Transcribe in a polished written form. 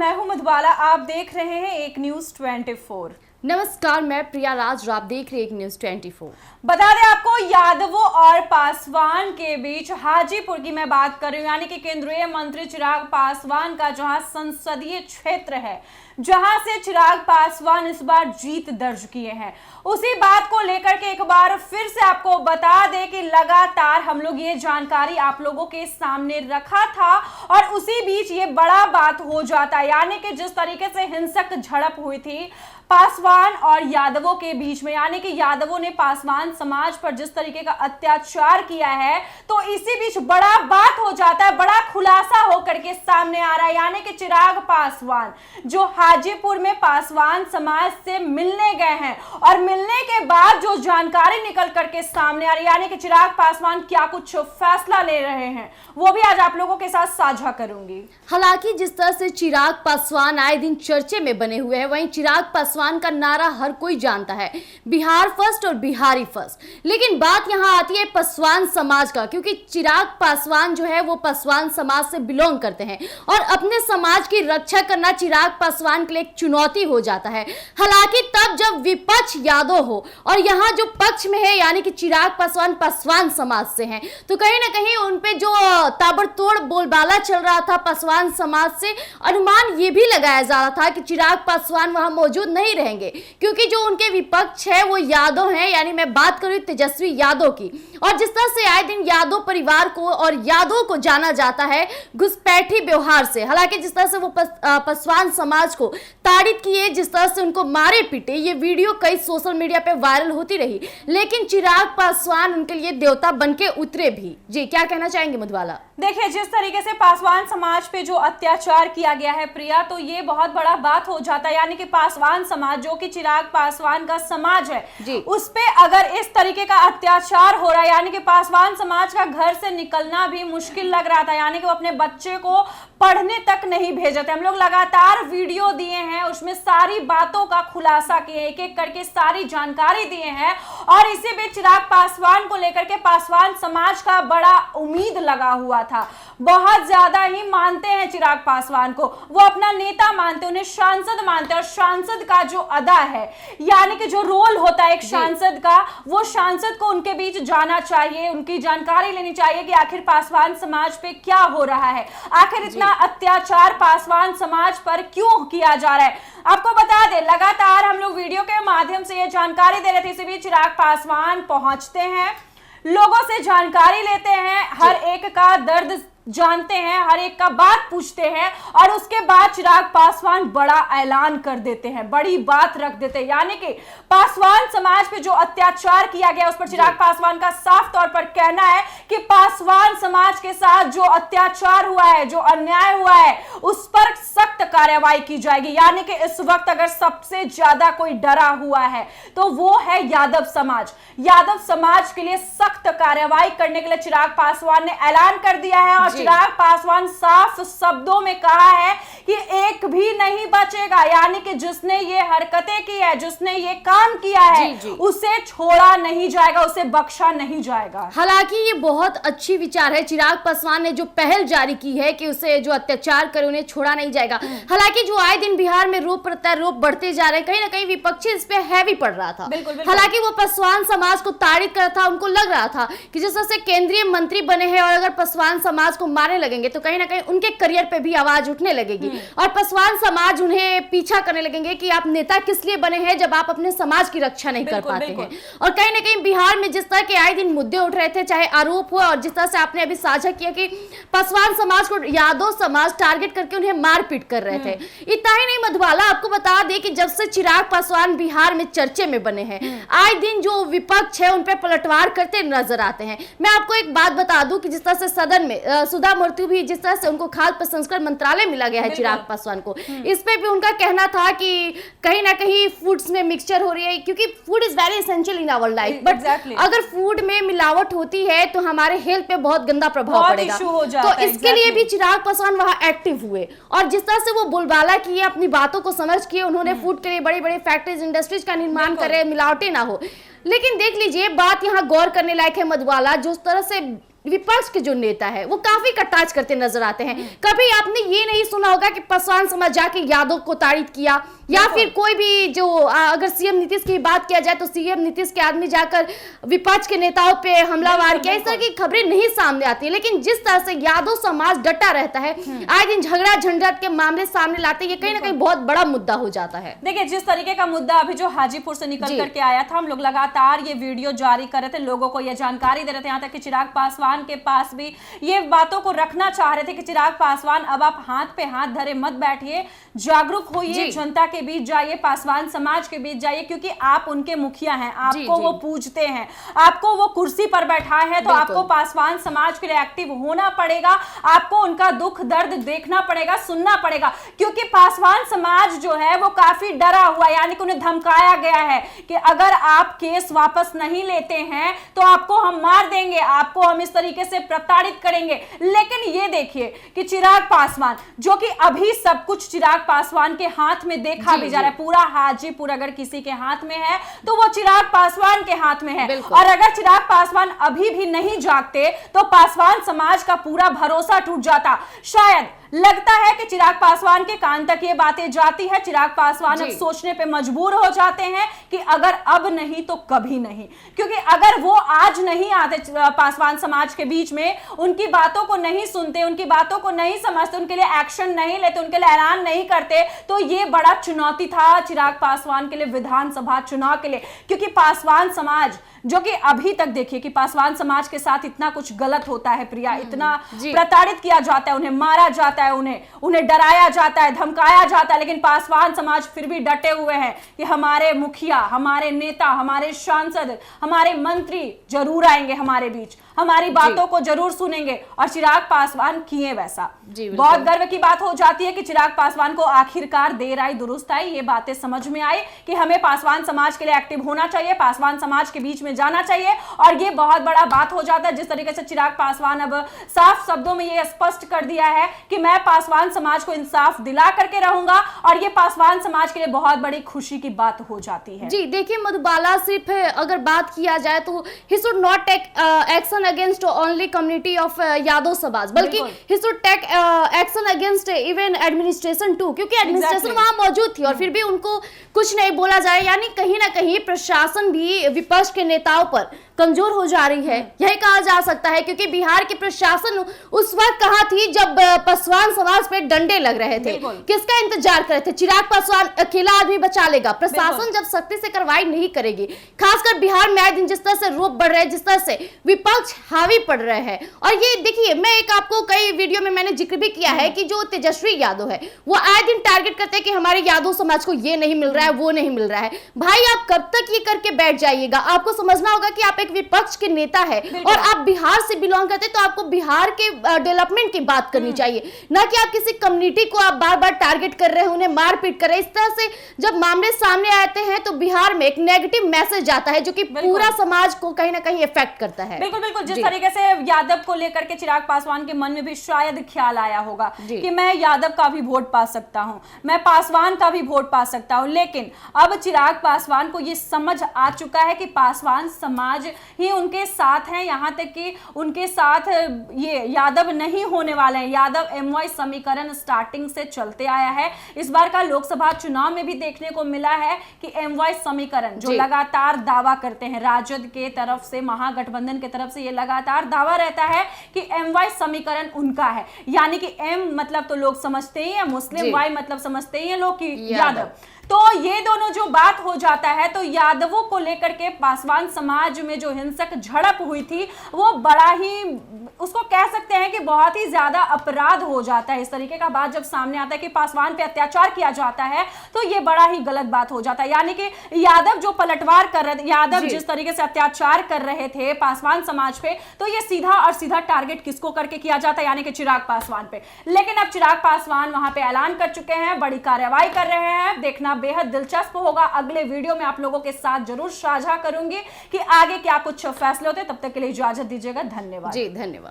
मैं हूं मधुबाला, आप देख रहे हैं एक न्यूज 24। नमस्कार, मैं प्रिया राज, आप देख रहे हैं एक न्यूज 24। बता दें आपको, यादवों और पासवान के बीच हाजीपुर की मैं बात कर रही हूँ, यानी कि केंद्रीय मंत्री चिराग पासवान का जहां संसदीय क्षेत्र है, जहां से चिराग पासवान इस बार जीत दर्ज किए हैं। उसी बात को लेकर के एक बार फिर से आपको बता दें कि लगातार हम लोग ये जानकारी आप लोगों के सामने रखा था और उसी बीच ये बड़ा बात हो जाता है, यानी कि जिस तरीके से हिंसक झड़प हुई थी पासवान और यादवों के बीच में, यानी कि यादवों ने पासवान समाज पर जिस तरीके का अत्याचार किया है, तो इसी बीच बड़ा बात हो जाता है, बड़ा खुलासा होकर के सामने आ रहा है। यानी कि चिराग पासवान जो हाजीपुर में पासवान समाज से मिलने गए हैं और मिलने के बाद जो जानकारी निकल करके सामने आ रही है, यानी कि चिराग पासवान क्या कुछ फैसला ले रहे हैं, वो भी आज आप लोगों के साथ साझा करूंगी। हालांकि जिस तरह से चिराग पासवान आए दिन चर्चे में बने हुए हैं, वहीं चिराग पासवान का नारा हर कोई जानता है, बिहार फर्स्ट और बिहारी फर्स्ट। लेकिन बात यहां आती है पासवान समाज का, क्योंकि चिराग पासवान जो है वो पासवान समाज से बिलोंग करते हैं और अपने समाज की रक्षा करना चिराग पासवान के लिए एक चुनौती हो जाता है। हालांकि तब जब विपक्ष यादव हो और यहाँ जो पक्ष में है यानी कि चिराग पासवान पासवान समाज से हैं, तो कहीं ना कहीं उनपे जो ताबड़तोड़ बोलबाला चल रहा था पासवान समाज से, अनुमान ये भी लगाया जा रहा था कि चिराग पासवान वहां मौजूद नहीं रहेंगे, क्योंकि जो उनके विपक्ष है वो यादव हैं, यानी मैं बात करूं तेजस्वी यादव की। और जिस तरह से आए दिन यादव परिवार को और यादव को जाना जाता है घुसपैठी व्यवहार से, हालांकि जिस तरह से वो पासवान समाज को ताड़ित किए, जिस तरह से उनको मारे पीटे, ये वीडियो कई सोशल मीडिया पे वायरल होती रही, लेकिन चिराग पासवान उनके लिए देवता बनके उतरे भी। जी, क्या कहना चाहेंगे मधुबाला? देखिए, जिस तरीके से पासवान समाज पे जो अत्याचार किया गया है प्रिया, तो ये बहुत बड़ा बात हो जाता है। यानी कि पासवान समाज जो कि चिराग पासवान का समाज है, उस पे अगर इस तरीके का अत्याचार हो रहा है, यानी कि पासवान समाज का घर से निकलना भी मुश्किल लग रहा था, यानी कि वो अपने बच्चे को पढ़ने तक नहीं भेजे थे। हम लोग लगातार वीडियो दिए हैं, उसमें सारी बातों का खुलासा किए, एक एक करके सारी जानकारी दिए हैं और इसी बीच चिराग पासवान को लेकर के पासवान समाज का बड़ा उम्मीद लगा हुआ था। बहुत ज्यादा ही मानते हैं चिराग पासवान को, वो अपना नेता मानते हैं, उन्हें सांसद मानते हैं और सांसद का जो अदा है, यानी कि जो रोल होता है एक सांसद का, वो सांसद को उनके बीच जाना चाहिए, उनकी जानकारी लेनी चाहिए कि आखिर पासवान समाज पे क्या हो रहा है, आखिर इतना अत्याचार पासवान समाज पर क्यों किया जा रहा है। आपको बता दें, लगातार हम लोग वीडियो के माध्यम से ये जानकारी दे रहे थे, इसी बीच चिराग पासवान पहुंचते हैं, लोगों से जानकारी लेते हैं, हर एक का दर्द जानते हैं, हर एक का बात पूछते हैं और उसके बाद चिराग पासवान बड़ा ऐलान कर देते हैं, बड़ी बात रख देते हैं। यानी कि पासवान समाज पे जो अत्याचार किया गया उस पर चिराग पासवान का साफ तौर पर कहना है कि पासवान समाज के साथ जो अत्याचार हुआ है, जो अन्याय हुआ है, उस पर सख्त कार्रवाई की जाएगी। यानी कि इस वक्त अगर सबसे ज्यादा कोई डरा हुआ है तो वो है यादव समाज। यादव समाज के लिए सख्त कार्रवाई करने के लिए चिराग पासवान ने ऐलान कर दिया है और चिराग पासवान साफ शब्दों में कहा है कि एक भी नहीं बचेगा, यानी कि जिसने ये हरकतें की है, जिसने ये काम किया है, उसे छोड़ा नहीं जाएगा, उसे बख्शा नहीं जाएगा। हालांकि ये बहुत अच्छी विचार है, चिराग पासवान ने जो पहल जारी की है कि उसे जो अत्याचार करे उन्हें छोड़ा नहीं जाएगा। हालांकि जो आए दिन बिहार में रोप प्रत्यारोप बढ़ते जा रहे हैं, कहीं ना कहीं विपक्षी इस पे हैवी पड़ रहा था। हालांकि वो पासवान समाज को ताड़ित कर रहा था, उनको लग रहा था कि जिस तरह से केंद्रीय मंत्री बने हैं और अगर पासवान समाज को मारने लगेंगे तो कहीं ना कहीं उनके करियर पे भी आवाज उठने लगेगी और पासवान समाज उन्हें पीछा करने लगेंगे कि आप नेता किस लिए बने हैं जब आप अपने समाज की रक्षा नहीं कर पाते हैं। और कहीं ना कहीं बिहार में जिस तरह के आए दिन मुद्दे उठ रहे थे, चाहे आरोप हुआ और जिस तरह से आपने अभी साझा किया कि पासवान समाज को यादव समाज टारगेट करके उन्हें मारपीट कर रहे थे, इतना ही नहीं मधुबाला, आपको बता दें कि जब से चिराग पासवान बिहार में चर्चे में बने हैं, आए दिन जो विपक्ष है उन पर पलटवार करते नजर आते हैं। मैं आपको एक बात बता दूं कि जिस तरह से सदन में सुधा मूर्ति भी, जिस तरह से उनको खाद्य प्रसंस्करण मंत्रालय मिला गया है चिराग पासवान को, इस पे भी उनका कहना था कि कहीं ना कहीं फूड्स में मिक्सचर हो रही है, क्योंकि food is very essential in our life, but अगर फूड में मिलावट होती है तो हमारे हेल्थ पे बहुत गंदा प्रभाव पड़ेगा। तो इसके लिए भी चिराग पासवान वहां एक्टिव हुए और जिस तरह से वो बोलबाला किए, अपनी बातों को समझ किए, उन्होंने फूड के लिए बड़े बड़े फैक्ट्रीज इंडस्ट्रीज का निर्माण करे, मिलावटें ना हो। लेकिन देख लीजिए, बात यहाँ गौर करने लायक है मधुबाला, जिस तरह से विपक्ष के जो नेता है वो काफी कटाक्ष करते नजर आते हैं। कभी आपने ये नहीं सुना होगा कि पासवान समाज जाके यादव को ताड़ित किया, या फिर कोई भी जो अगर सीएम नीतीश की बात किया जाए तो सीएम नीतीश के आदमी जाकर विपक्ष के नेताओं पे हमलावर किया, इस तरह की खबरें नहीं सामने आती। लेकिन जिस तरह से यादव समाज डटा रहता है, आए दिन झगड़ा झंझट के मामले सामने लाते, ये कहीं ना कहीं बहुत बड़ा मुद्दा हो जाता है। देखिए, जिस तरीके का मुद्दा अभी जो हाजीपुर से निकल करके आया था, हम लोग लगातार ये वीडियो जारी कर रहे थे, लोगों को ये जानकारी दे रहे थे, यहाँ तक कि चिराग पासवान के पास भी ये बातों को रखना चाह रहे थे कि चिराग पासवान अब आप हाथ पे हाथ धरे मत बैठिए, जागरूक होइए, जनता के बीच जाइए, पासवान समाज के बीच जाइए, क्योंकि आप उनके मुखिया हैं, आपको वो पूजते हैं, आपको वो कुर्सी पर बैठा है, तो आपको पासवान समाज के लिए एक्टिव होना पड़ेगा, आपको उनका दुख दर्द देखना पड़ेगा, सुनना पड़ेगा, क्योंकि पासवान समाज जो है वो काफी डरा हुआ, यानी कि उन्हें धमकाया गया है कि अगर आप केस वापस नहीं लेते हैं तो आपको हम मार देंगे, आपको हम इस तरीके से प्रताड़ित करेंगे। लेकिन ये देखिए कि चिराग पासवान, जो कि अभी सब कुछ चिराग पासवान के हाथ में देखा भी जा रहा है, पूरा हाजीपुर अगर किसी के हाथ में है तो वो चिराग पासवान के हाथ में है, और अगर चिराग पासवान अभी भी नहीं जागते तो पासवान समाज का पूरा भरोसा टूट जाता। शायद लगता है कि चिराग पासवान के कान तक ये बातें जाती है, चिराग पासवान अब सोचने पे मजबूर हो जाते हैं कि अगर अब नहीं तो कभी नहीं, क्योंकि अगर वो आज नहीं आते पासवान समाज के बीच में, उनकी बातों को नहीं सुनते, उनकी बातों को नहीं समझते, उनके लिए एक्शन नहीं लेते, उनके लिए ऐलान नहीं करते, तो ये बड़ा चुनौती था चिराग पासवान के लिए विधानसभा चुनाव के लिए। क्योंकि पासवान समाज, जो कि अभी तक देखिए कि पासवान समाज के साथ इतना कुछ गलत होता है प्रिया, इतना प्रताड़ित किया जाता है, उन्हें मारा जाता है, उन्हें डराया जाता है, धमकाया जाता है, लेकिन पासवान समाज फिर भी डटे हुए हैं कि हमारे मुखिया, हमारे नेता, हमारे सांसद, हमारे मंत्री जरूर आएंगे हमारे बीच, हमारी बातों को जरूर सुनेंगे, और चिराग पासवान किए वैसा। बहुत गर्व की बात हो जाती है कि चिराग पासवान को आखिरकार देर आई दुरुस्त आई, ये बातें समझ में आई कि हमें पासवान समाज के लिए एक्टिव होना चाहिए, पासवान समाज के बीच में जाना चाहिए, और ये बहुत बड़ा बात हो जाता है। जिस तरीके से चिराग पासवान अब साफ शब्दों में ये स्पष्ट कर दिया है कि मैं पासवान समाज को इंसाफ दिला करके रहूंगा, और ये पासवान समाज के लिए बहुत बड़ी खुशी की बात हो जाती है। जी देखिए मधुबाला, सिर्फ अगर बात किया जाए तो he should not take action against only community of Yadav समाज, बल्कि he should take action against even administration too, क्योंकि एडमिनिस्ट्रेशन वहां मौजूद थी और फिर भी उनको कुछ नहीं बोला जाए, यानी कहीं ना कहीं प्रशासन भी विपक्ष के नेताओं पर कमजोर हो जा रही है, यही कहा जा सकता है। क्योंकि बिहार की प्रशासन उस वक्त कहां थी जब पासवान समाज पे डंडे लग रहे थे, किसका इंतजार कर रहे थे? चिराग पासवान अकेला आदमी बचा लेगा? प्रशासन जब सख्ती से कार्रवाई नहीं करेगी, खासकर बिहार में आए दिन जिस तरह से रोप बढ़ रहे हैं, जिस तरह से विपक्ष हावी पड़ रहे हैं, और ये देखिए मैं एक आपको कई वीडियो में मैंने जिक्र भी किया है कि जो तेजस्वी यादव है वो आए दिन टारगेट करते हैं कि हमारे यादव समाज को ये नहीं मिल रहा है, वो नहीं मिल रहा है। भाई आप कब तक ये करके बैठ जाइएगा? आपको समझना होगा कि आप एक विपक्ष के नेता है और आप बिहार से बिलोंग करते हैं, तो आपको बिहार के डेवलपमेंट की बात करनी चाहिए, ना कि आप किसी कम्युनिटी को आप बार बार टारगेट कर रहे हैं, उन्हें मारपीट कर रहे हैं। इस तरह से जब मामले सामने आते हैं तो बिहार में एक नेगेटिव मैसेज आता है जो कि पूरा समाज को कहीं ना कहीं इफेक्ट करता है। बिल्कुल बिल्कुल, जिस तरीके से यादव को लेकर के चिराग पासवान के मन में भी शायद ख्याल आया होगा कि मैं यादव का भी वोट पा सकता हूं, मैं पासवान का भी वोट पा सकता हूं, लेकिन अब चिराग पासवान को यह समझ आ चुका है कि पासवान समाज ही उनके साथ है, यहां तक कि उनके साथ ये यादव नहीं होने वाले हैं। यादव एमवाई समीकरण स्टार्टिंग से चलते आया है, इस बार का लोकसभा चुनाव में भी देखने को मिला है कि एमवाई समीकरण जो लगातार दावा करते हैं, राजद के तरफ से, महागठबंधन के तरफ से ये लगातार दावा रहता है कि एमवाई समीकरण उनका है, यानी कि एम मतलब तो लोग समझते ही है मुस्लिम, वाई मतलब समझते ही है लोग कि यादव। तो ये दोनों जो बात हो जाता है, तो यादवों को लेकर के पासवान समाज में जो हिंसक झड़प हुई थी वो बड़ा ही, उसको कह सकते हैं कि बहुत ही ज्यादा अपराध हो जाता है। इस तरीके का बात जब सामने आता है कि पासवान पे अत्याचार किया जाता है तो ये बड़ा ही गलत बात हो जाता है, यानी कि यादव जो पलटवार कर रहे, यादव जिस तरीके से अत्याचार कर रहे थे पासवान समाज पे, तो ये सीधा और सीधा टारगेट किसको करके किया जाता है, यानी कि चिराग पासवान पे। लेकिन अब चिराग पासवान वहां पे ऐलान कर चुके हैं, बड़ी कार्रवाई कर रहे हैं, देखना बेहद दिलचस्प होगा। अगले वीडियो में आप लोगों के साथ जरूर साझा करूंगी कि आगे क्या कुछ फैसले होते हैं। तब तक के लिए इजाजत दीजिएगा, धन्यवाद। जी धन्यवाद।